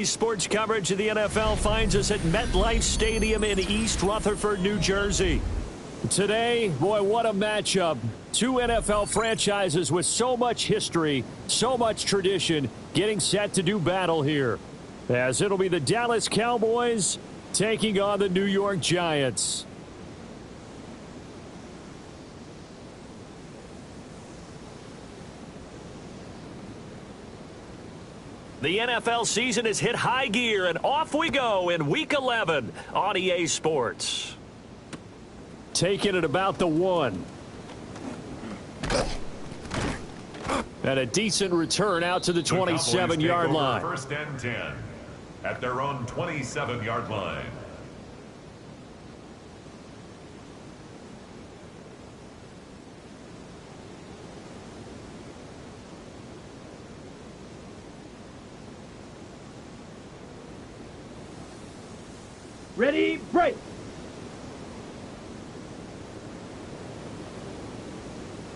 Sports coverage of the NFL finds us at MetLife Stadium in East Rutherford, New Jersey. Today, boy, what a matchup. Two NFL franchises with so much history, so much tradition, getting set to do battle here. As it'll be the Dallas Cowboys taking on the New York Giants. The NFL season has hit high gear, and off we go in Week 11 on EA Sports. Taking it about the 1. And a decent return out to the 27-yard line. First and 10 at their own 27-yard line. Ready, break.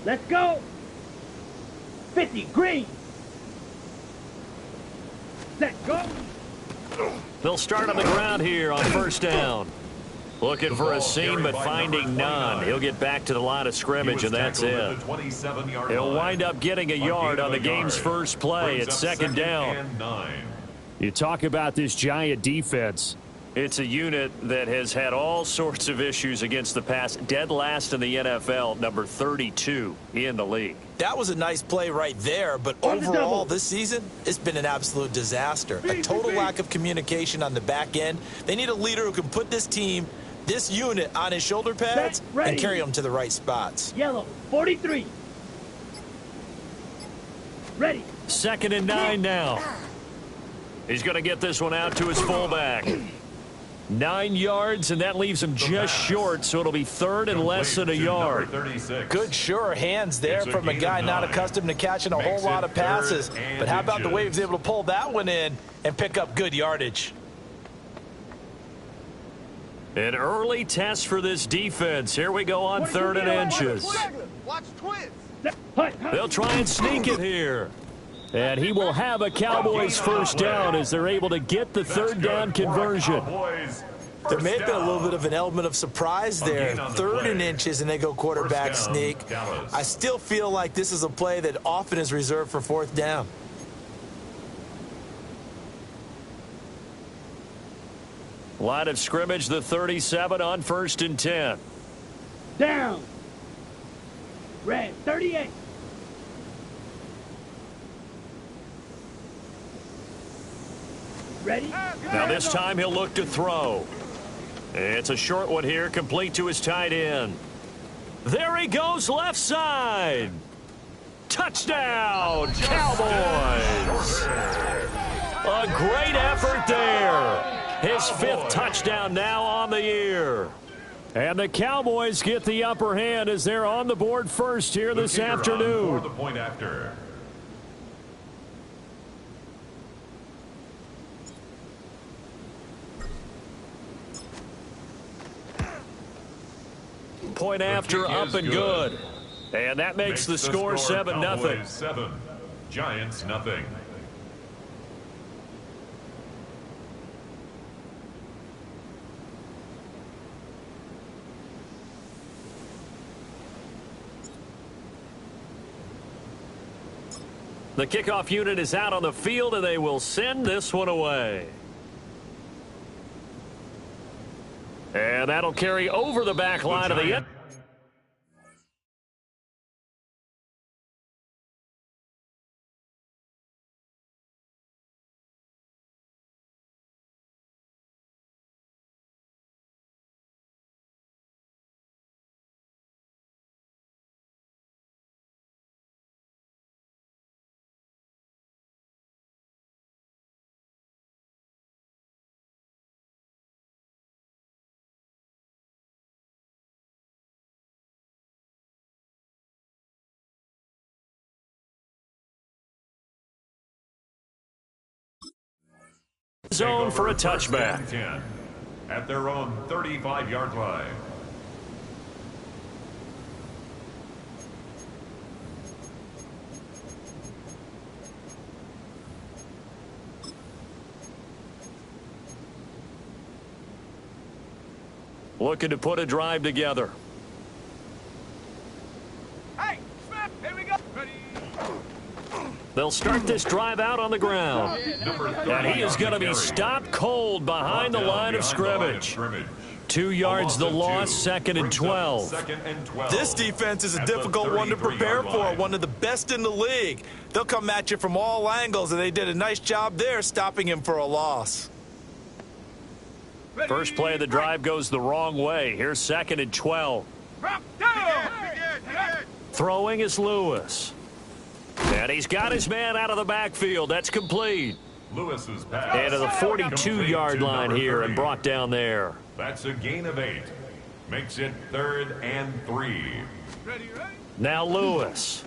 Let's go. 50, green. Set, go. They'll start on the ground here on first down. Looking for a seam, but finding none. He'll get back to the line of scrimmage, and that's it. He'll wind up getting a yard on the game's first play at second down. You talk about this Giant defense. It's a unit that has had all sorts of issues against the pass. Dead last in the NFL, number 32 in the league. That was a nice play right there, but overall this season, it's been an absolute disaster. A total lack of communication on the back end. They need a leader who can put this team, this unit, on his shoulder pads and carry them to the right spots. Yellow, 43. Ready. 2nd and 9 now. He's going to get this one out to his fullback. 9 yards, and that leaves him just short, so it'll be third and less than a yard. Good, sure hands there from a guy not accustomed to catching a whole lot of passes. But how about the way he was able to pull that one in and pick up good yardage? An early test for this defense. Here we go on 3rd and inches. They'll try and sneak it here. And he will have a Cowboys first down as they're able to get the 3rd down conversion. There may have been a little bit of an element of surprise there. 3rd and inches, and they go quarterback sneak. I still feel like this is a play that often is reserved for 4th down. Line of scrimmage, the 37 on 1st and 10. Down. Red, 38. Ready? Now this time he'll look to throw. It's a short one here, complete to his tight end. There he goes, left side. Touchdown, Cowboys. A great effort there. His 5th touchdown now on the year. And the Cowboys get the upper hand as they're on the board first here this afternoon. For the point after. Point after, up and good. And that makes the score 7-0. 7, Giants nothing. The kickoff unit is out on the field, and they will send this one away. And that'll carry over the back line of the end. Zone for a touchback. 10 at their own 35-yard line. looking to put a drive together. Hey, Smith, here we go. Ready. They'll start this drive out on the ground. And he is going to be stopped cold behind the line of scrimmage. 2 yards the loss, 2nd and 12. This defense is a difficult one to prepare for, one of the best in the league. They'll come at you from all angles, and they did a nice job there stopping him for a loss. First play of the drive goes the wrong way. Here's 2nd and 12. Throwing is Lewis. And he's got his man out of the backfield. That's complete. Lewis's pass. And to the 42-yard line here and brought down there. That's a gain of 8. Makes it 3rd and 3. Now Lewis.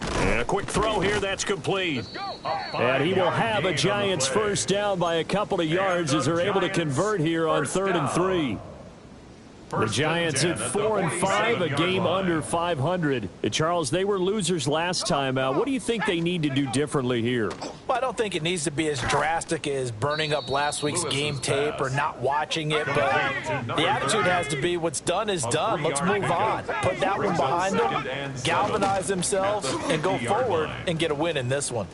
And a quick throw here. That's complete. And he will have a Giants first down by a couple of yards as they're able to convert here on 3rd and 3. The Giants at 4 and 5, a game under 500. Charles, they were losers last time out. What do you think they need to do differently here? Well, I don't think it needs to be as drastic as burning up last week's game tape or not watching it, but the attitude has to be what's done is done. Let's move on. Put that one behind them, galvanize themselves, and go forward and get a win in this one.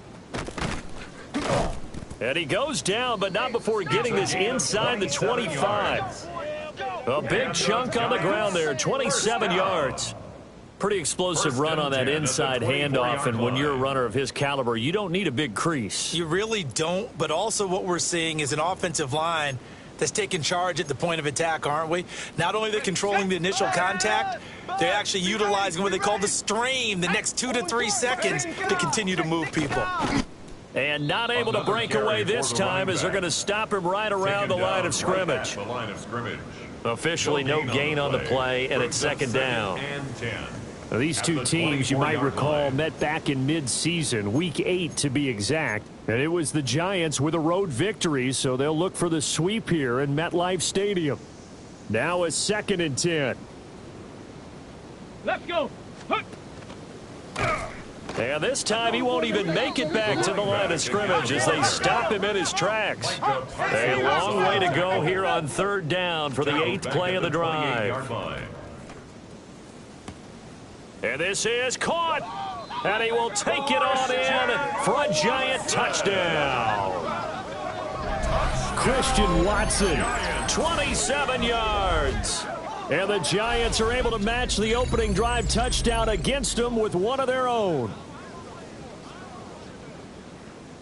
And he goes down, but not before getting this inside the 25. A big chunk on the ground there, 27 yards. Pretty explosive run on that inside handoff, and when you're a runner of his caliber, you don't need a big crease. You really don't, but also what we're seeing is an offensive line that's taking charge at the point of attack, aren't we? Not only are they controlling the initial contact, they're actually utilizing what they call the strain the next 2 to 3 seconds to continue to move people. And not able to break away this time as they're going to stop him right around the line of scrimmage. Officially no gain on the play, and it's 2nd down. Now, these two teams, you might recall, met back in mid-season, Week 8 to be exact. And it was the Giants with a road victory, so they'll look for the sweep here in MetLife Stadium. Now a 2nd and 10. Let's go. And this time he won't even make it back to the line of scrimmage as they stop him in his tracks. A long way to go here on 3rd down for the 8th play of the drive. And this is caught. And he will take it on in for a Giant touchdown. Christian Watson. 27 yards. And the Giants are able to match the opening drive touchdown against them with one of their own.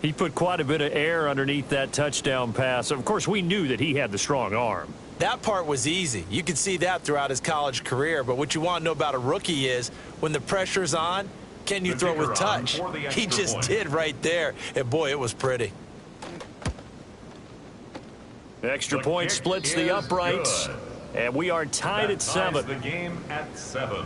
He put quite a bit of air underneath that touchdown pass. Of course, we knew that he had the strong arm. That part was easy. You could see that throughout his college career. But what you want to know about a rookie is when the pressure's on, can you throw with touch? He just did right there. And, boy, it was pretty. Extra point splits the uprights. And we are tied at 7. The game at 7.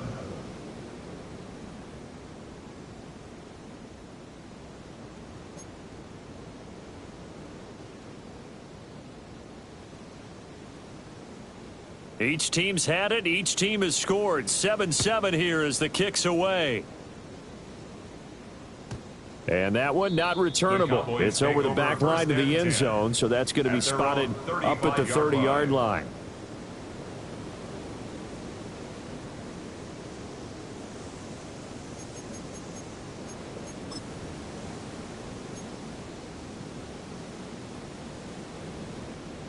Each team's had it. Each team has scored. 7-7 here as the kick's away. And that one not returnable. It's over the back line to the end zone, so that's going to be spotted up at the 30-yard line.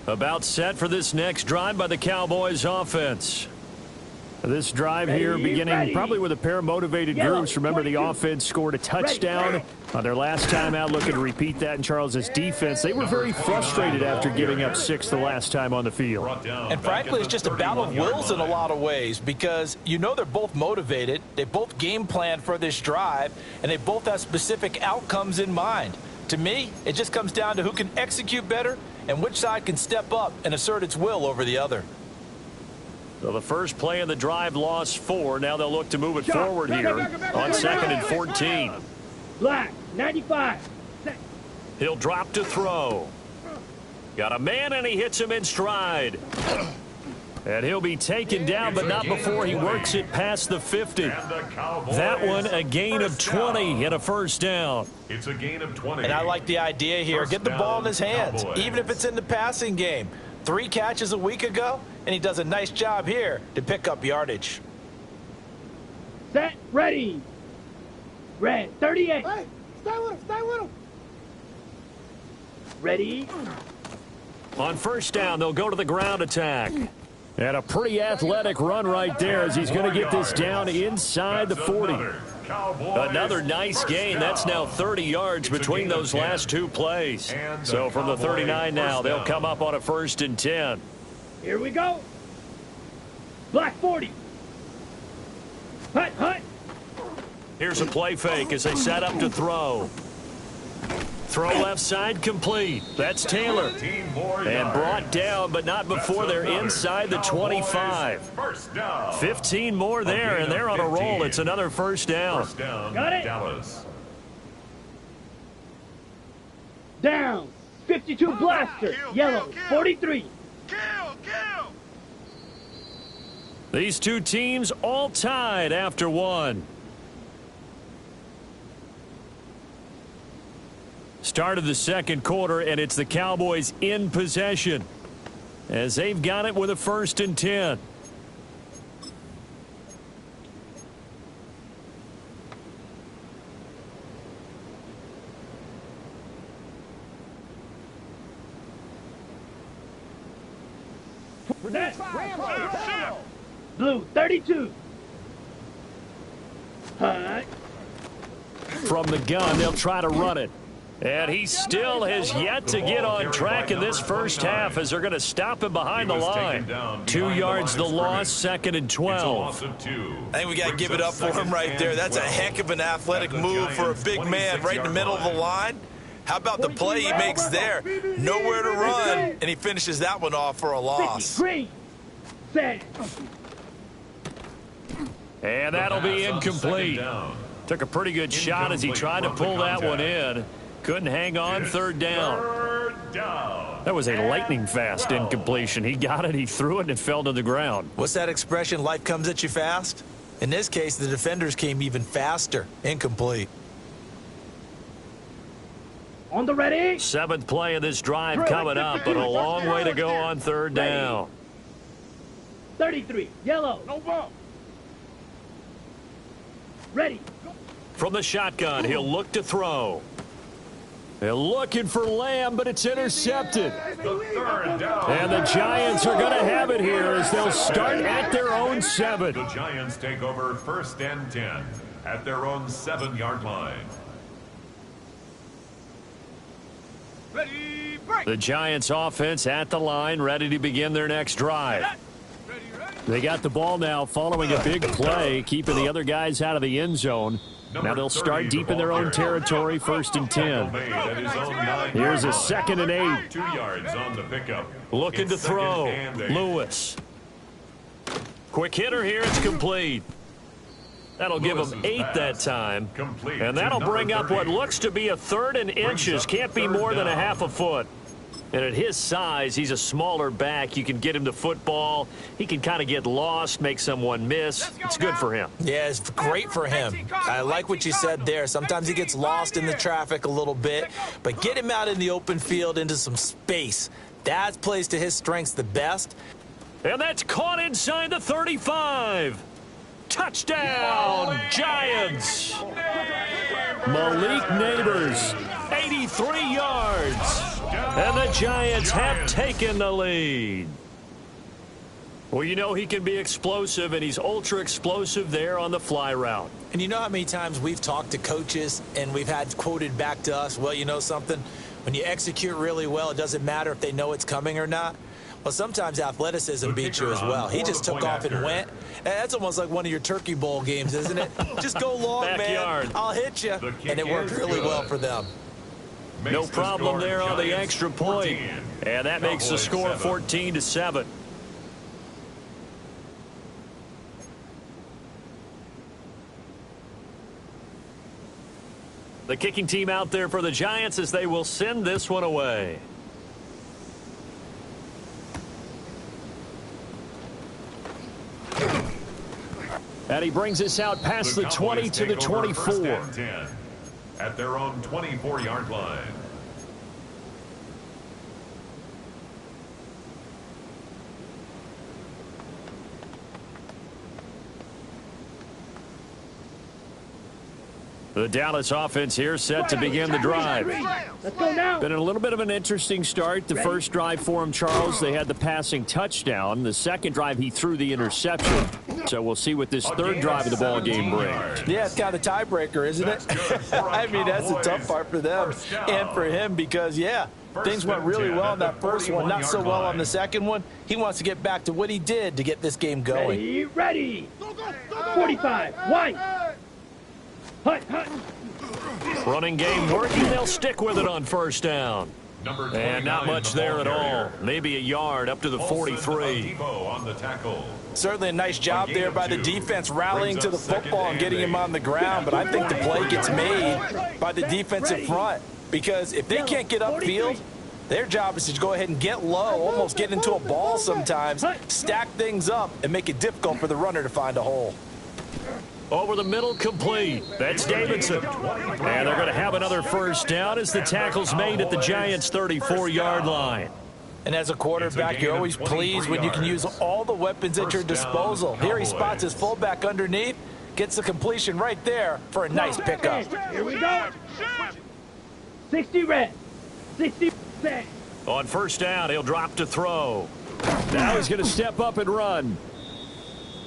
About set for this next drive by the Cowboys offense. This drive here beginning probably with a pair of motivated groups. Remember, the offense scored a touchdown on their last time out, looking to repeat that in Charles's defense. They were very frustrated after giving up 6 the last time on the field. And frankly, it's just a battle of wills in a lot of ways because you know they're both motivated. They both game plan for this drive, and they both have specific outcomes in mind. To me, it just comes down to who can execute better and which side can step up and assert its will over the other. So the first play of the drive lost 4. Now they'll look to move it forward here on 2nd and 14. Black, 95. Set. He'll drop to throw. Got a man, and he hits him in stride. And he'll be taken down, but not before he works it past the 50. That one, a gain of 20 and a first down. It's a gain of 20. And I like the idea here. Get the ball in his hands, even if it's in the passing game. 3 catches a week ago, and he does a nice job here to pick up yardage. Set, ready. Red, 38. Hey, stay with him. Ready. On first down, they'll go to the ground attack. And a pretty athletic run right there as he's going to get this down inside the 40. Another nice gain. That's now 30 yards between those last 2 plays. So from the 39 now, they'll come up on a 1st and 10. Here we go. Black 40. Hut, hut. Here's a play fake as they set up to throw. Throw left side complete. That's Taylor. And brought down, but not before they're inside the 25. 15 more there, and they're on a roll. It's another first down. Got it. Dallas. Down. 52 blaster. Yellow, 43. These 2 teams all tied after 1. Start of the 2nd quarter, and it's the Cowboys in possession as they've got it with a 1st and 10. Blue, 32. Hut. From the gun, they'll try to run it. And he still has yet to get on track in this first half as they're going to stop him behind the line. 2 yards the loss, 2nd and 12. I think we got to give it up for him right there. That's a heck of an athletic move for a big man right in the middle of the line. How about the play he makes there? Nowhere to run, and he finishes that one off for a loss. Green. Set. And that'll be incomplete. Took a pretty good shot as he tried to pull that one in. Couldn't hang on, 3rd down. That was a lightning-fast incompletion. He got it, he threw it, and it fell to the ground. What's that expression, life comes at you fast? In this case, the defenders came even faster. Incomplete. On the ready. 7th play of this drive coming up, but a long way to go on 3rd down. 33. Yellow. No ball. Ready. From the shotgun, he'll look to throw. They're looking for Lamb, but it's intercepted. And the Giants are going to have it here as they'll start at their own 7. The Giants take over 1st and 10 at their own 7-yard line. Ready. Break. The Giants offense at the line, ready to begin their next drive. They got the ball now following a big play, keeping the other guys out of the end zone. Now they'll start deep in their own territory, 1st and 10. Here's a 2nd and 8. 2 yards on the pickup. Looking to throw. Lewis. Quick hitter here, it's complete. That'll give him 8 that time. And that'll bring up what looks to be a 3rd and inches. Can't be more than a half a foot. And at his size, he's a smaller back. You can get him the football. He can kind of get lost, make someone miss. It's good for him. Yeah, it's great for him. I like what you said there. Sometimes he gets lost in the traffic a little bit, but get him out in the open field into some space. That plays to his strengths the best. And that's caught inside the 35. Touchdown, Giants. Malik Neighbors, 83 yards. And the Giants have taken the lead. Well, you know he can be explosive, and he's ultra-explosive there on the fly route. And you know how many times we've talked to coaches and we've had quoted back to us, well, you know something? When you execute really well, it doesn't matter if they know it's coming or not. Well, sometimes athleticism beats you as well. He just took off and went. And that's almost like one of your Turkey Bowl games, isn't it? Just go long, man. I'll hit you. And it worked really well for them. No problem there on the extra point. And that makes the score 14-7. The kicking team out there for the Giants as they will send this one away. And he brings us out past the 20 to the 24. At their own 24-yard line. The Dallas offense here set to begin the drive. Let's go now. Been a little bit of an interesting start. The first drive for him, Charles, they had the passing touchdown. The second drive, he threw the interception. So we'll see what this third drive of the ball game brings. Yeah, it's kind of a tiebreaker, isn't it? I mean, that's the tough part for them and for him because, yeah, things went really well on that first one, not so well on the second one. He wants to get back to what he did to get this game going. Ready. 45. White. Hut. Running game working. They'll stick with it on first down. And not much there at all. Maybe a yard up to the 43. Certainly a nice job there by the defense rallying to the football and getting him on the ground. But I think the play gets made by the defensive front. Because if they can't get upfield, their job is to go ahead and get low, almost get into a ball sometimes, stack things up, and make it difficult for the runner to find a hole. Over the middle, complete. That's Davidson. And they're going to have another first down as the tackle's made at the Giants' 34-yard line. And as a quarterback, you're always pleased when you can use all the weapons at your disposal. Here he spots his fullback underneath, gets the completion right there for a nice pickup. Here we go. 60 red. 60 set. On first down, he'll drop to throw. Now he's going to step up and run.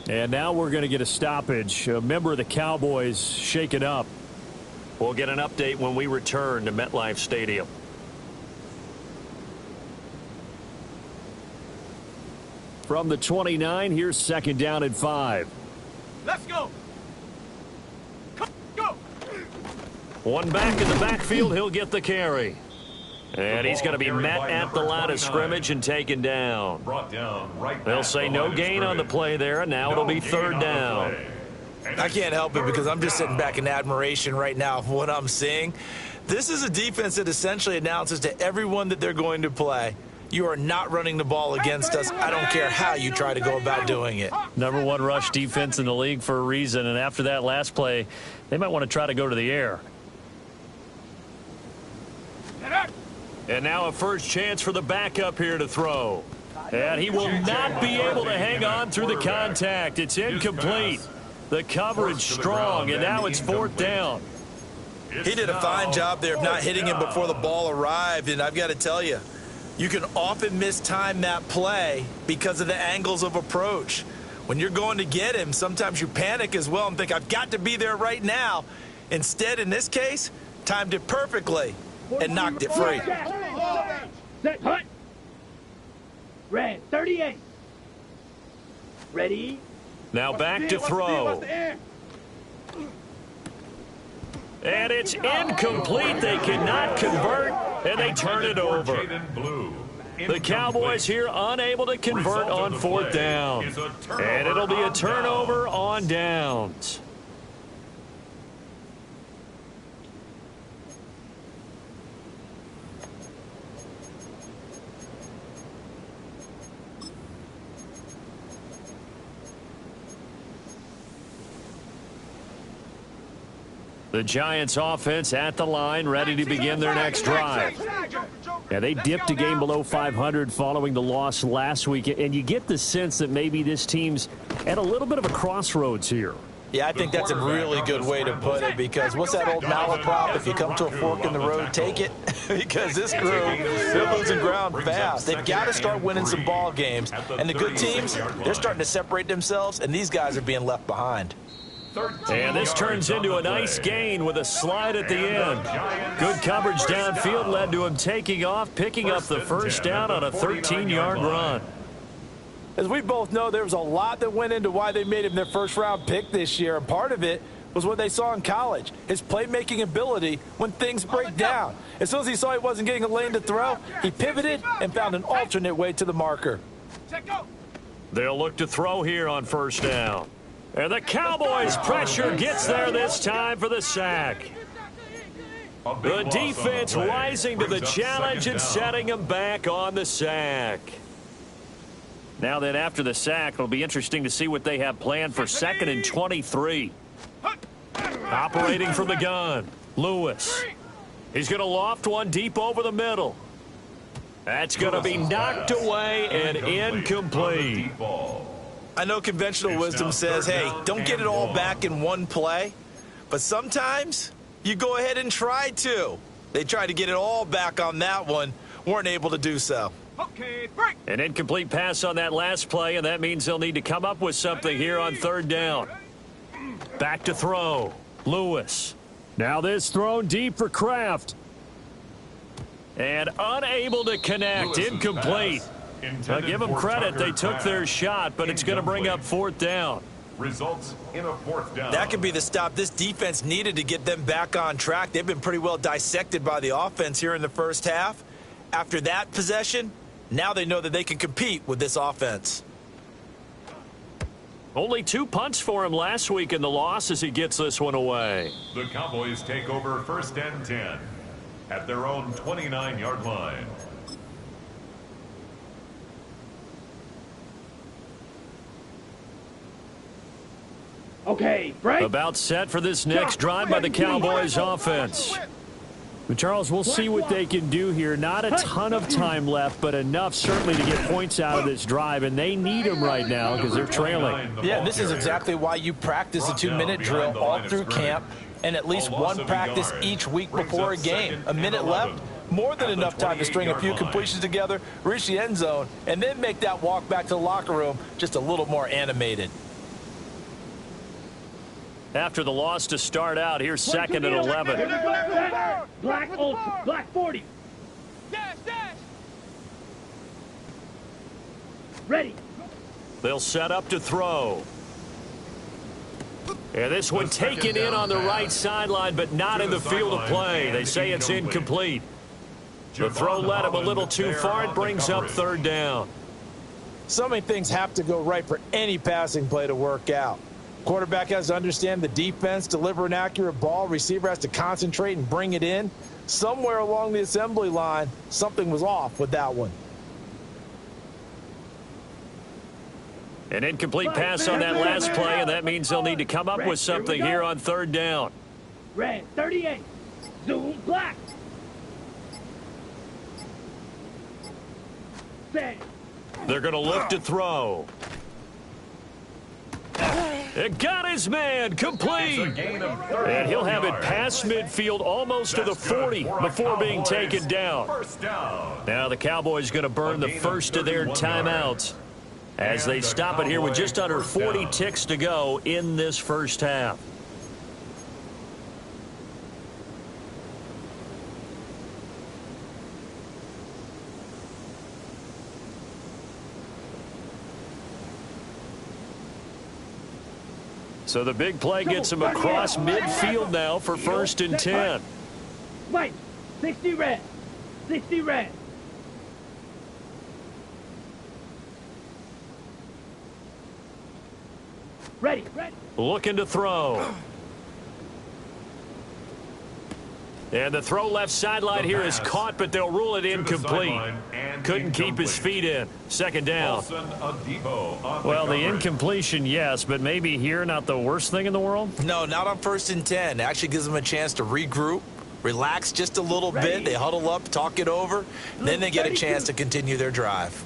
And now we're going to get a stoppage. A member of the Cowboys shaken up. We'll get an update when we return to MetLife Stadium. From the 29, here's second down and 5. Let's go. Go. One back in the backfield, he'll get the carry. And he's going to be met at the line of scrimmage and taken down. They'll say no gain on the play there, and now it'll be third down. I can't help it because I'm just sitting back in admiration right now of what I'm seeing. This is a defense that essentially announces to everyone that they're going to play, you are not running the ball against us. I don't care how you try to go about doing it. Number one rush defense in the league for a reason, and after that last play, they might want to try to go to the air. And now a first chance for the backup here to throw. And he will not be able to hang on through the contact. It's incomplete. The coverage strong, and now it's fourth down. He did a fine job there of not hitting him before the ball arrived, and I've got to tell you, you can often mistime that play because of the angles of approach. When you're going to get him, sometimes you panic as well and think, I've got to be there right now. Instead, in this case, timed it perfectly and knocked it free. Set. Hut. Red. 38. Ready. Now back to throw. And it's incomplete. They cannot convert, and they turn it over. The Cowboys here unable to convert on fourth down. And it'll be a turnover on downs. The Giants offense at the line, ready to begin their next drive. Yeah, they dipped a game below 500 following the loss last week, and you get the sense that maybe this team's at a little bit of a crossroads here. Yeah, I think that's a really good way to put it because what's that old malaprop? If you come to a fork in the road, take it. Because this crew, they're losing ground fast. They've got to start winning some ball games. And the good teams, they're starting to separate themselves, and these guys are being left behind. And this turns into a nice gain with a slide at the end. Good coverage downfield led to him taking off, picking up the first down on a 13-yard run. As we both know, there was a lot that went into why they made him their first-round pick this year, and part of it was what they saw in college, his playmaking ability when things break down. As soon as he saw he wasn't getting a lane to throw, he pivoted and found an alternate way to the marker. They'll look to throw here on first down. And the Cowboys' pressure gets there this time for the sack. The defense rising to the challenge and setting them back on the sack. Now then, after the sack, it'll be interesting to see what they have planned for 2nd and 23. Operating from the gun, Lewis. He's going to loft one deep over the middle. That's going to be knocked away and incomplete. I know conventional wisdom says, hey, don't get it all back in one play. But sometimes you go ahead and try to. They tried to get it all back on that one, weren't able to do so. Okay, break. An incomplete pass on that last play, and that means they'll need to come up with something here on third down. Back to throw. Lewis. Now this thrown deep for Kraft. And unable to connect. Incomplete. Now, give them credit. They took their shot, but it's going to bring up fourth down. Results in a fourth down. That could be the stop this defense needed to get them back on track. They've been pretty well dissected by the offense here in the first half. After that possession, now they know that they can compete with this offense. Only 2 punts for him last week in the loss as he gets this one away. The Cowboys take over first and 10 at their own 29-yard line. Okay, break. About set for this next drive by the Cowboys offense. But Charles, we'll see what they can do here. Not a ton of time left, but enough certainly to get points out of this drive, and they need them right now because they're trailing. Yeah, this is exactly why you practice a 2-minute drill all through camp and at least one practice each week before a game. A minute left, more than enough time to string a few completions together, reach the end zone, and then make that walk back to the locker room just a little more animated. After the loss to start out, here's second and 11. Black ultra, black 40. Dash, dash. Ready. They'll set up to throw. And this one taken in on the right sideline, but not in the field of play. They say it's incomplete. The throw led him a little too far. It brings up third down. So many things have to go right for any passing play to work out. Quarterback has to understand the defense, deliver an accurate ball. Receiver has to concentrate and bring it in. Somewhere along the assembly line, something was off with that one. An incomplete pass on that last play, and that means they'll need to come up with something here on third down. Red 38. Zoom black. Set. They're going to look to throw. It got his man complete. And he'll have it past midfield almost to the 40 before being taken down. Now the Cowboys going to burn the first of their timeouts as they stop it here with just under 40 ticks to go in this first half. So the big play gets him across midfield now for first and 10. Mike, 60 red. 60 red. Ready, ready. Looking to throw. And the throw left sideline here is caught, but they'll rule it incomplete. Couldn't keep his feet in. Second down. Well, the incompletion, yes, but maybe here not the worst thing in the world? No, not on first and 10. Actually gives them a chance to regroup, relax just a little bit. They huddle up, talk it over, then they get a chance to continue their drive.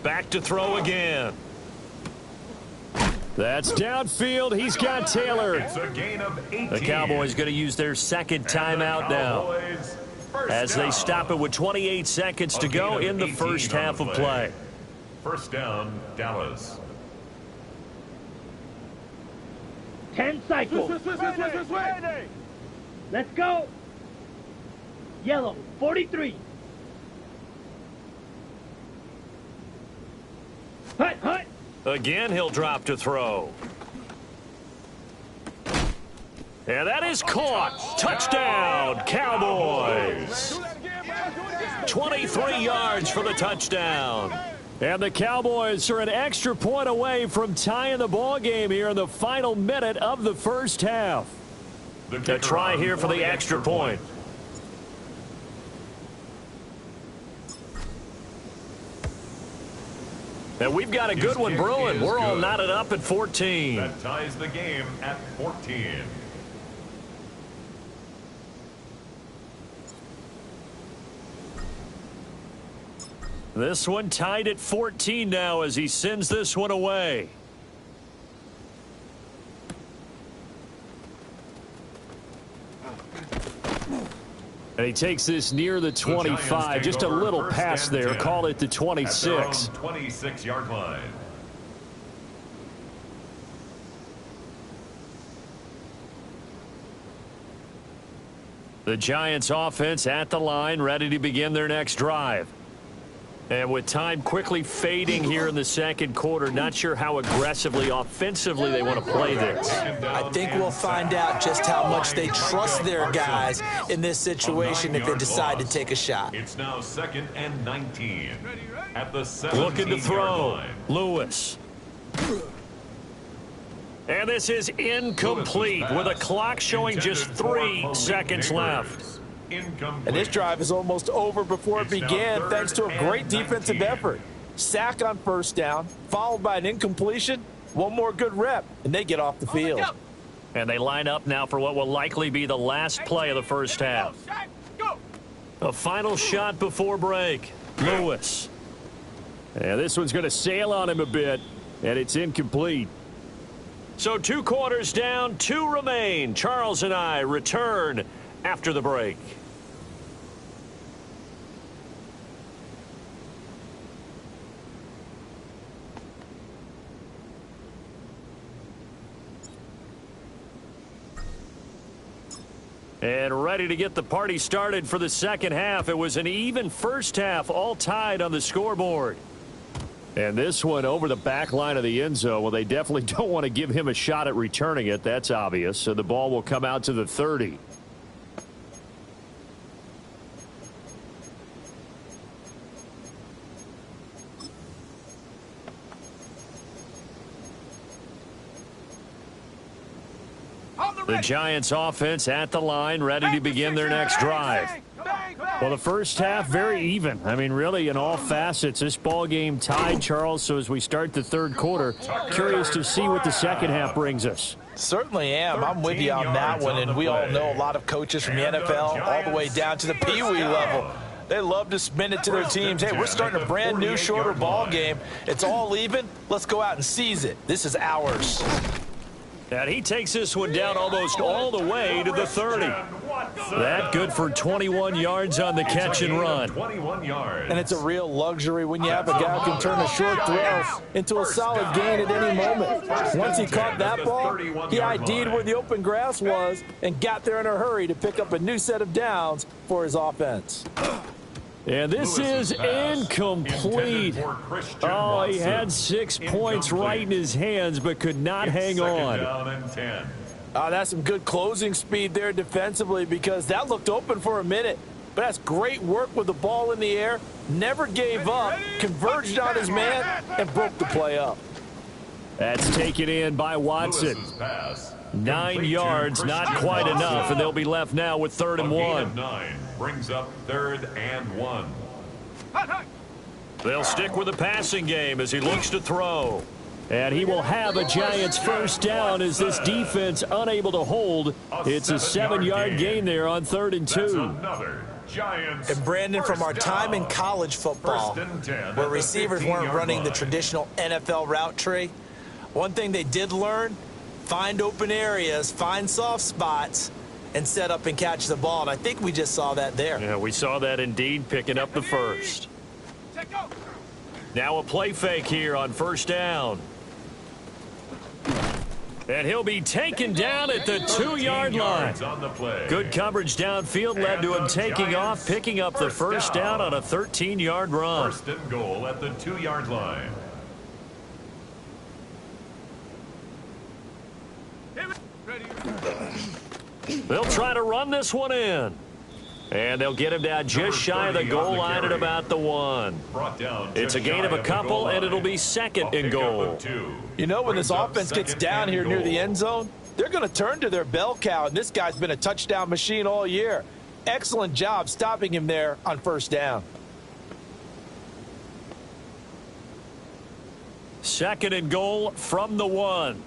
Back to throw again. That's downfield. He's got Taylor. It's a gain of 18. The Cowboys going to use their second timeout now as they stop it with 28 seconds to go in the first half of play. First down, Dallas. 10 cycles. Let's go. Yellow, 43. Hut, hut. Again, he'll drop to throw. And that is caught. Touchdown, Cowboys. 23 yards for the touchdown. And the Cowboys are an extra point away from tying the ball game here in the final minute of the first half. To try here for the extra point. And we've got a good one brewing. We're all knotted up at 14. That ties the game at 14. This one tied at 14 now as he sends this one away. And he takes this near the 25, just a little pass there. Call it the 26. 26-yard line. The Giants offense at the line, ready to begin their next drive. And with time quickly fading here in the second quarter, not sure how aggressively, offensively they want to play this. I think we'll find out just how much they trust their guys in this situation if they decide to take a shot. It's now 2nd and 19 at the 17-yard Looking to throw. line. Lewis. And this is incomplete with a clock showing just 3 seconds left. And this drive is almost over before it began thanks to a great defensive effort. Sack on first down, followed by an incompletion, one more good rep, and they get off the field. And they line up now for what will likely be the last play of the first half. A final shot before break. Lewis. Yeah, this one's going to sail on him a bit, and it's incomplete. So 2 quarters down, 2 remain. Charles and I return after the break. And ready to get the party started for the second half. It was an even first half, all tied on the scoreboard. And this one over the back line of the end zone. Well, they definitely don't want to give him a shot at returning it. That's obvious. So the ball will come out to the 30. The Giants offense at the line, ready to begin their next drive. Well, the first half, very even. I mean, really, in all facets, this ball game tied, Charles. So as we start the third quarter, curious to see what the second half brings us. Certainly am. I'm with you on that one, and we all know a lot of coaches from the NFL all the way down to the Pee Wee level. They love to spin it to their teams. Hey, we're starting a brand new, shorter ball game. It's all even. Let's go out and seize it. This is ours. And he takes this one down almost all the way to the 30. That good for 21 yards on the catch and run. 21 yards. And it's a real luxury when you have a guy who can turn a short throw into a solid gain at any moment. Once he caught that ball, he ID'd where the open grass was and got there in a hurry to pick up a new set of downs for his offense. And this is incomplete. Oh, he had 6 points right in his hands, but could not hang on. That's some good closing speed there defensively because that looked open for a minute. But that's great work with the ball in the air. Never gave up, converged on his man, and broke the play up. That's taken in by Watson. 9 yards, not quite enough, and they'll be left now with 3rd and 1. 9 brings up 3rd and 1. They'll stick with the passing game as he looks to throw. And he will have a Giants first down as this defense unable to hold. It's a 7-yard gain there on 3rd and 2. And Brandon, from our time in college football, where receivers weren't running the traditional NFL route tree, one thing they did learn, find open areas, find soft spots, and set up and catch the ball. And I think we just saw that there. Yeah, we saw that indeed, picking up the first. Now a play fake here on 1st down. And he'll be taken down at the 2-yard line. Good coverage downfield led to him taking off, picking up the first down on a 13-yard run. 1st and goal at the 2-yard line. They'll try to run this one in. And they'll get him down just shy of the goal line at about the 1. It's a gain of a couple, and it'll be 2nd and goal. You know, when this offense gets down here near the end zone, they're going to turn to their bell cow, and this guy's been a touchdown machine all year. Excellent job stopping him there on 1st down. 2nd and goal from the 1.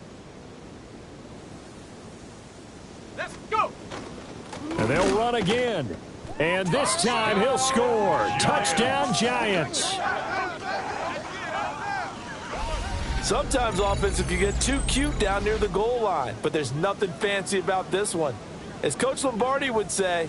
Let's go. And they'll run again. And this time he'll score. Touchdown, Giants. Sometimes offense, if you get too cute down near the goal line, but there's nothing fancy about this one. As Coach Lombardi would say,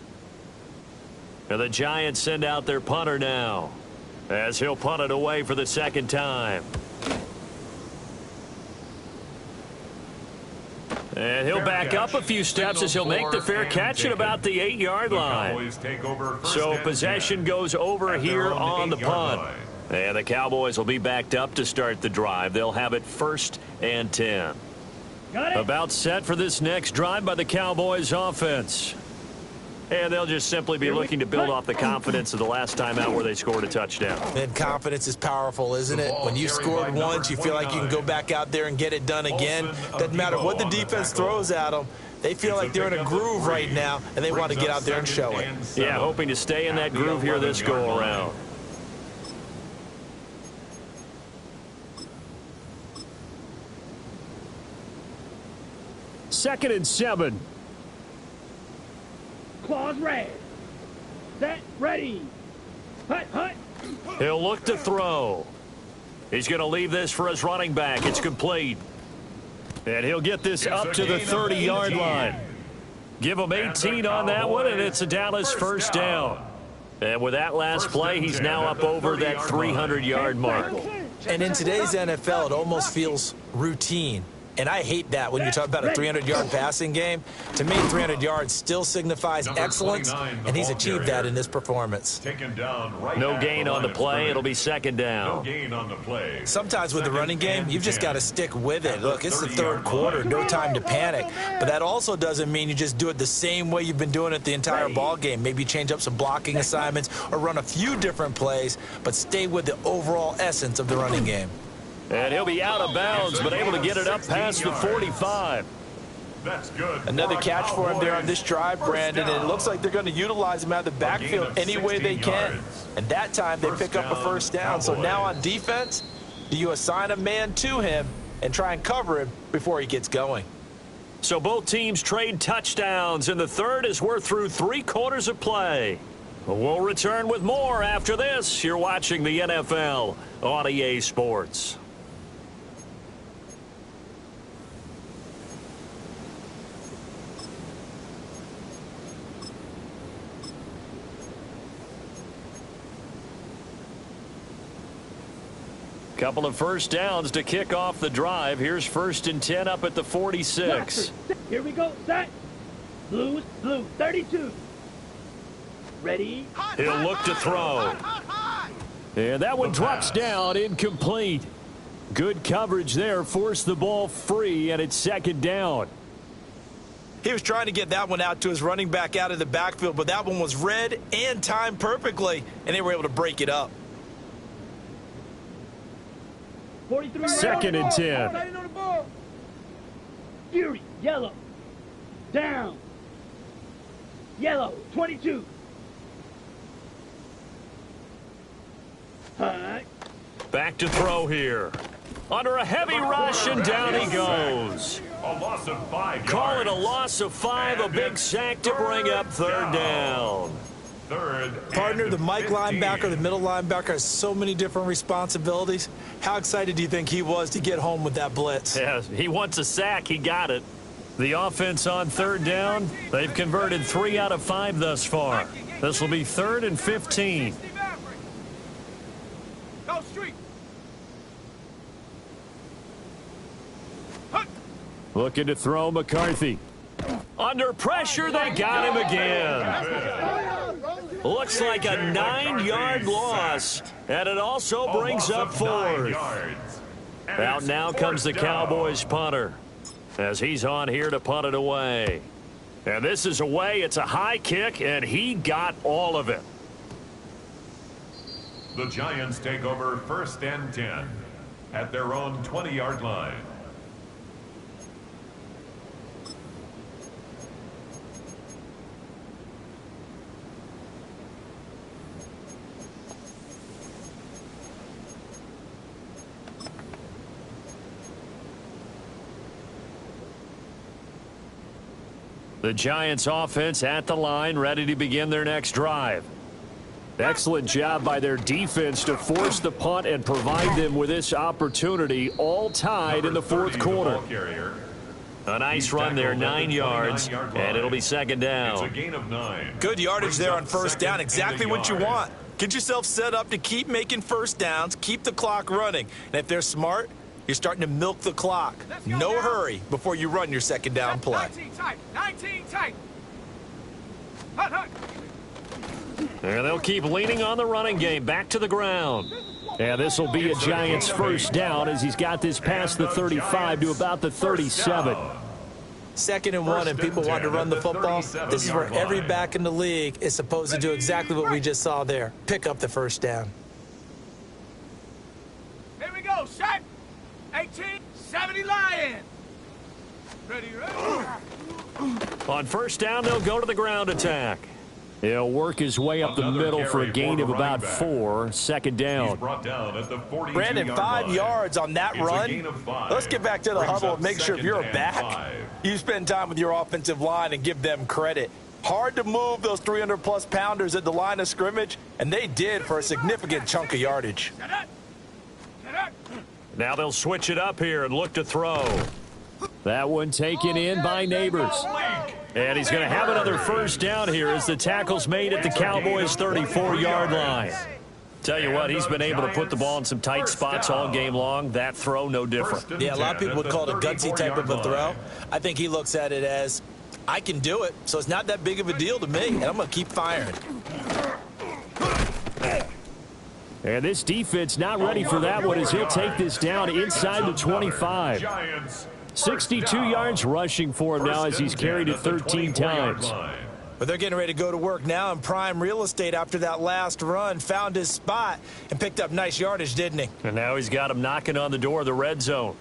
And the Giants send out their punter now, as he'll punt it away for the second time. And he'll back up a few steps as he'll make the fair catch at about the 8-yard line. So possession goes over here on the punt. And the Cowboys will be backed up to start the drive. They'll have it 1st and 10. About set for this next drive by the Cowboys offense. And they'll just simply be looking to build off the confidence of the last time out where they scored a touchdown. And confidence is powerful, isn't it? When you scored once, you feel like you can go back out there and get it done again. Doesn't matter what the defense throws at them. They feel like they're in a groove right now, and they want to get out there and show it. Yeah, hoping to stay in that groove here this go-around. Second and 7. Claws red. Set, ready. Hut, hut. He'll look to throw. He's going to leave this for his running back. It's complete. And he'll get this up to the 30-yard line. Give him 18 on that one, and it's a Dallas first down. And with that last play, he's now up over that 300-yard mark. And in today's NFL, it almost feels routine. And I hate that when you talk about a 300-yard passing game. To me, 300 yards still signifies excellence, and he's achieved that in this performance. No gain on the play. It'll be second down. Sometimes with the running game, you've just got to stick with it. Look, it's the third quarter, no time to panic. But that also doesn't mean you just do it the same way you've been doing it the entire ball game. Maybe change up some blocking assignments or run a few different plays, but stay with the overall essence of the running game. And he'll be out of bounds, but able to get it up past the 45. That's good. Another catch for him there on this drive, Brandon, and it looks like they're going to utilize him out of the backfield any way they can. And that time they pick up a first down. So now on defense, do you assign a man to him and try and cover him before he gets going? So both teams trade touchdowns, and the third as we're through 3 quarters of play. We'll return with more after this. You're watching the NFL on EA Sports. Couple of first downs to kick off the drive. Here's 1st and 10 up at the 46. Here we go. Set. Blue, 32. Ready. He'll look to throw. And that one drops down, incomplete. Good coverage there, forced the ball free, and it's second down. He was trying to get that one out to his running back out of the backfield, but that one was read and timed perfectly, and they were able to break it up. 43. Second and 10. Fury, yellow. Down. Yellow, 22. Hut. Back to throw here. Under a heavy rush, and down he goes. A loss of 5 yards. Call it a loss of 5, a big sack to bring up third down. Partner, the Mike linebacker, the middle linebacker has so many different responsibilities. How excited do you think he was to get home with that blitz? Yeah, he wants a sack. He got it. The offense on third down, they've converted 3 out of 5 thus far. This will be 3rd and 15. Go street. Looking to throw McCarthy. Under pressure, they got him again. Looks like a 9-yard loss, and it also brings up 4th. Out now comes the Cowboys punter, as he's on here to punt it away. And this is away. It's a high kick, and he got all of it. The Giants take over 1st and 10 at their own 20-yard line. The Giants offense at the line, ready to begin their next drive. Excellent job by their defense to force the punt and provide them with this opportunity, all tied in the 4th quarter. A nice run there, 9 yards, and it'll be second down. It's a gain of 9. Good yardage there on first down. Second Exactly and a what you yard. want. Get yourself set up to keep making first downs, keep the clock running. And if they're smart, you're starting to milk the clock. No hurry before you run your second down play. 19 tight. 19 tight. Hut, hut. And they'll keep leaning on the running game. Back to the ground. Yeah, this will be a Giants first down as he's got this past the 35 to about the 37. Second and 1, and people want to run the football. This is where every back in the league is supposed to do exactly what we just saw there. Pick up the first down. Here we go. Set. 18. 70 Lions. Ready, ready. On first down, they'll go to the ground attack. He'll work his way up the Another middle for a carry gain for of the about running back. 4. Second He's down. brought down at the 42-yard Brandon, 5 line. yards on that It's a run. gain of 5. Let's get back to the Brings huddle up and make sure if you're a second back, and 5. you spend time with your offensive line and give them credit. Hard to move those 300-plus pounders at the line of scrimmage, and they did for a significant chunk of yardage. Set up. Set up. Now they'll switch it up here and look to throw. That one taken in by Neighbors. And he's going to have another first down here as the tackle's made at the Cowboys' 34-yard line. Tell you what, he's been able to put the ball in some tight spots all game long. That throw, no different. Yeah, a lot of people would call it a gutsy type of a throw. I think he looks at it as, I can do it, so it's not that big of a deal to me, and I'm going to keep firing. And this defense not ready for that one as he'll take this down inside the 25. Giants. 62 yards rushing for him now as he's carried it 13 times. But they're getting ready to go to work now in prime real estate after that last run. Found his spot and picked up nice yardage, didn't he? And now he's got him knocking on the door of the red zone.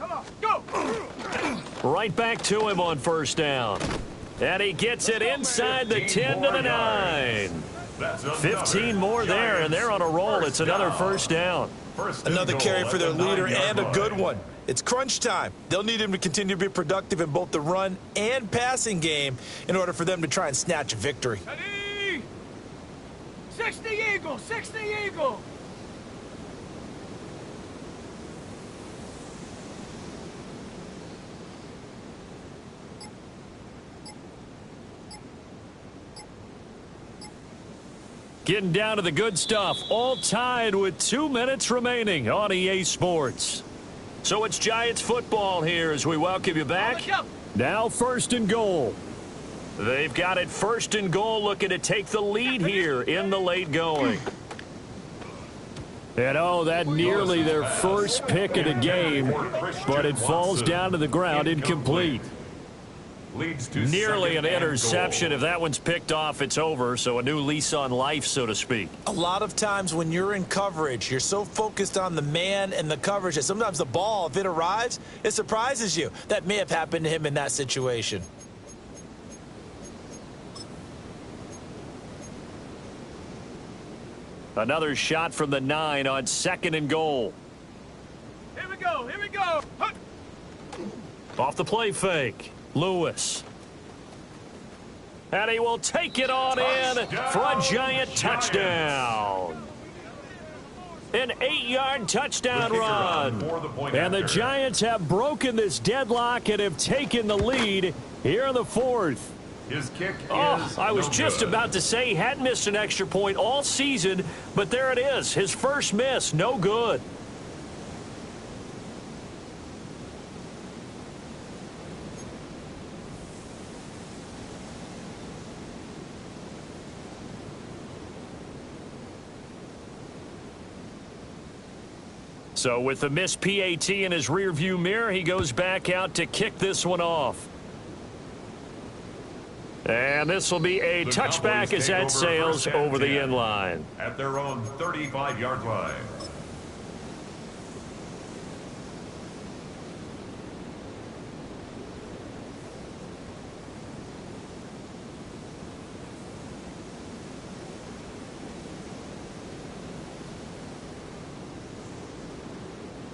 Come on. Go. Right back to him on first down. And he gets it inside the 10 to the 9. 15 more there, and they're on a roll. It's another first down. Another carry for their leader and a good one. It's crunch time. They'll need him to continue to be productive in both the run and passing game in order for them to try and snatch a victory. Ready. 60 Eagle. 60 Eagle. Getting down to the good stuff. All tied with 2 minutes remaining on EA Sports. So it's Giants football here as we welcome you back. Now first and goal. They've got it first and goal, looking to take the lead here in the late going. And oh, that nearly their first pick of the game, but it falls down to the ground incomplete. Nearly an interception. If that one's picked off, it's over. So a new lease on life, so to speak. A lot of times when you're in coverage, you're so focused on the man and the coverage that sometimes the ball, if it arrives, it surprises you. That may have happened to him in that situation. Another shot from the 9 on second and goal. Here we go. Here we go. Hut. Off the play fake. Lewis. And he will take it on in for a Giant touchdown. An 8-yard touchdown run. And the Giants have broken this deadlock and have taken the lead here in the fourth. His kick I was just about to say he hadn't missed an extra point all season, but there it is. His first miss, no good. So with the missed PAT in his rearview mirror, he goes back out to kick this one off. And this will be a touchback as that sails over the end line. At their own 35-yard line.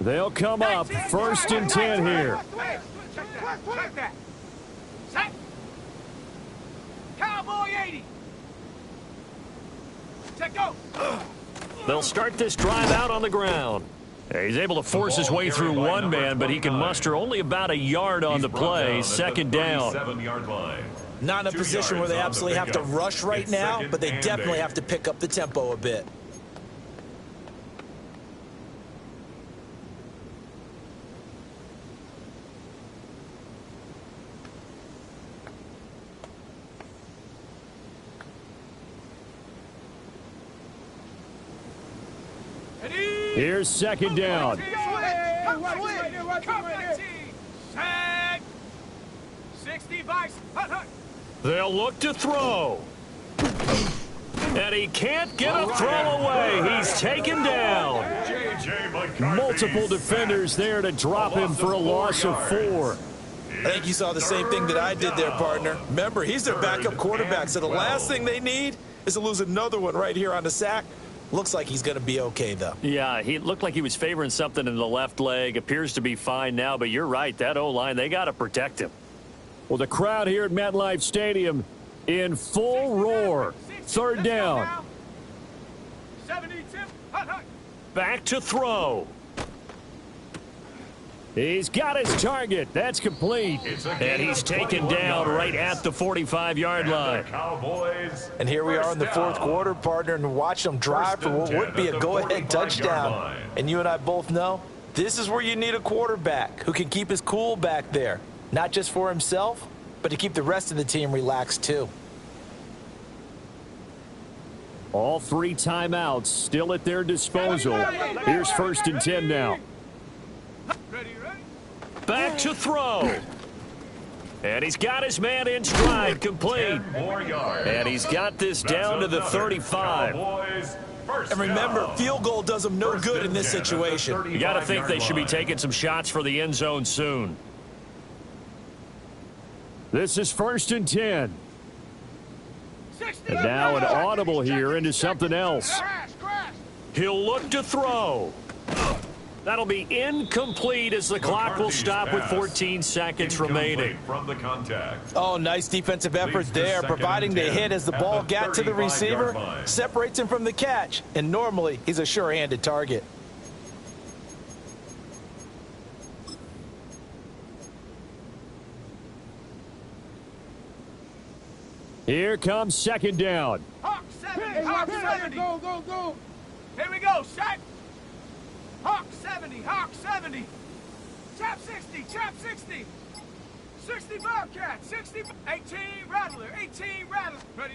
They'll come up first and 10 here. Check that. Check that. Set. Cowboy 80. Check, go. They'll start this drive out on the ground. He's able to force his way through one man, but he can muster only about a yard on the play. Second down. Not in a position where they absolutely have to rush right now, but they definitely have to pick up the tempo a bit. Here's second down. Sag. 60 bikes. They'll look to throw. And he can't get a throw away. He's taken down. Multiple defenders there to drop him for a loss of 4. I think you saw the same thing that I did there, partner. Remember, he's their backup quarterback, so the last thing they need is to lose another one right here on the sack. Looks like he's going to be okay, though. Yeah, he looked like he was favoring something in the left leg. Appears to be fine now, but you're right. That O-line, they got to protect him. Well, the crowd here at MetLife Stadium in full roar. Third down. 72. Back to throw. He's got his target. That's complete. And he's taken down right at the 45-yard line. And here we are in the fourth quarter, partner, and watch them drive for what would be a go-ahead touchdown. And you and I both know this is where you need a quarterback who can keep his cool back there. Not just for himself, but to keep the rest of the team relaxed, too. All 3 timeouts still at their disposal. Here's 1st and 10 now. Back to throw. And he's got his man in stride, complete. And he's got this down to the 35. And remember, field goal does them no good in this situation. You got to think they should be taking some shots for the end zone soon. This is 1st and 10. And now an audible here into something else. He'll look to throw. That'll be incomplete as the clock will stop with 14 seconds remaining. Oh, nice defensive effort there, providing the hit as the ball got to the receiver, separates him from the catch, and normally he's a sure-handed target. Here comes second down. Hawk 70, Hawk 70. Go, go, go. Here we go, set. Hawk 70, Hawk 70. Chop 60, chop 60. 60 Bobcat, 60, 18 Rattler, 18 Rattler. Ready.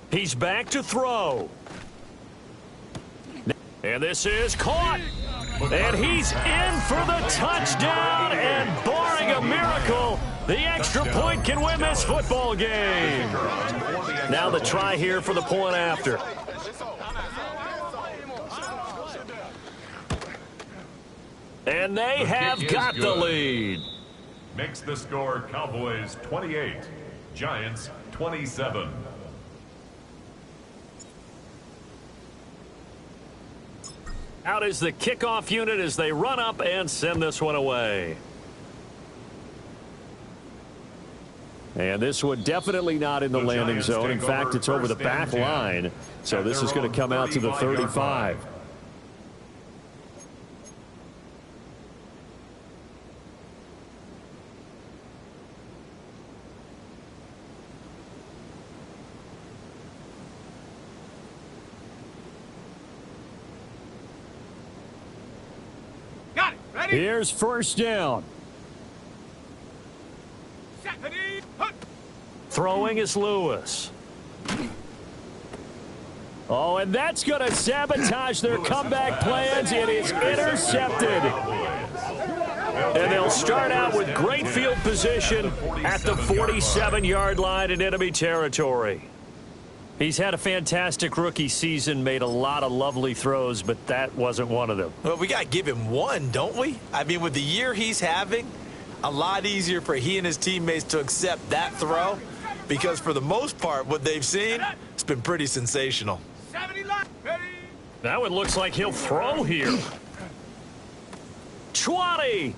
He's back to throw. And this is caught. And he's in for the touchdown. And barring a miracle, the extra point can win this football game. Now the try here for the point after. And they have got the lead. Makes the score Cowboys 28, Giants 27. Out is the kickoff unit as they run up and send this one away. And this one definitely not in the landing zone. In fact, it's over the back line. So this is going to come out to the 35. Got it. Ready. Here's first down. Throwing is Lewis. Oh, and that's going to sabotage their comeback plans. It is intercepted. And they'll start out with great field position at the 47-yard line in enemy territory. He's had a fantastic rookie season, made a lot of lovely throws, but that wasn't one of them. Well, we got to give him one, don't we? I mean, with the year he's having, a lot easier for he and his teammates to accept that throw, because for the most part, what they've seen, it's been pretty sensational. Now it looks like he'll throw here. 20.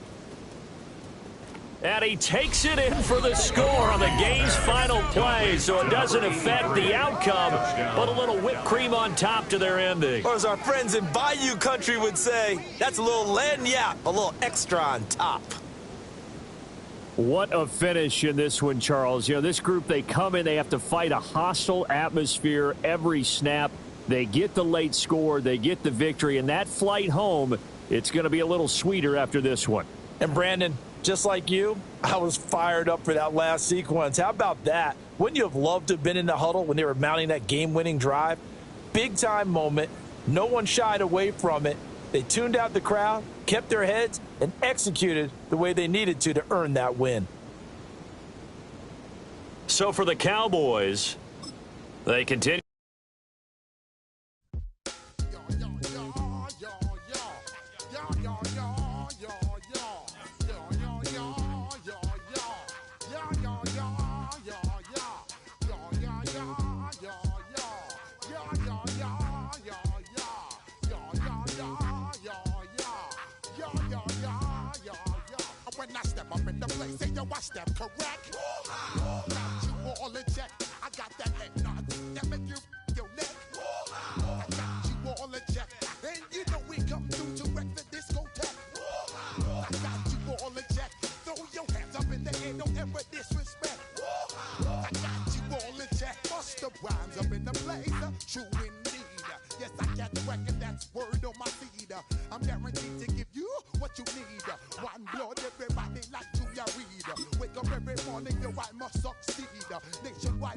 And he takes it in for the score on the game's final play, so it doesn't affect the outcome, but a little whipped cream on top to their ending. Or as our friends in Bayou Country would say, that's a little lagniappe, a little extra on top. What a finish in this one, Charles. You know, this group, they come in, they have to fight a hostile atmosphere every snap. They get the late score, they get the victory, and that flight home, it's going to be a little sweeter after this one. And Brandon, just like you, I was fired up for that last sequence. How about that? Wouldn't you have loved to have been in the huddle when they were mounting that game-winning drive? Big-time moment. No one shied away from it. They tuned out the crowd, kept their heads, and executed the way they needed to earn that win. So for the Cowboys, they continue. When I step up in the place, say yo, I step correct. Got you all in check. I got that head nod that make you your neck. I got you all in check. And you know we come through to wreck the discotheque. I got you all in check. Throw your hands up in the air, don't ever disrespect. I got you all in check. Bust the rhymes up in the place. True indeed. Yes, I got the record, that's word on my feed. I'm guaranteed to give you what you need. One blood, everybody like Julia Reed. Wake up every morning, yo, I must succeed. Nationwide.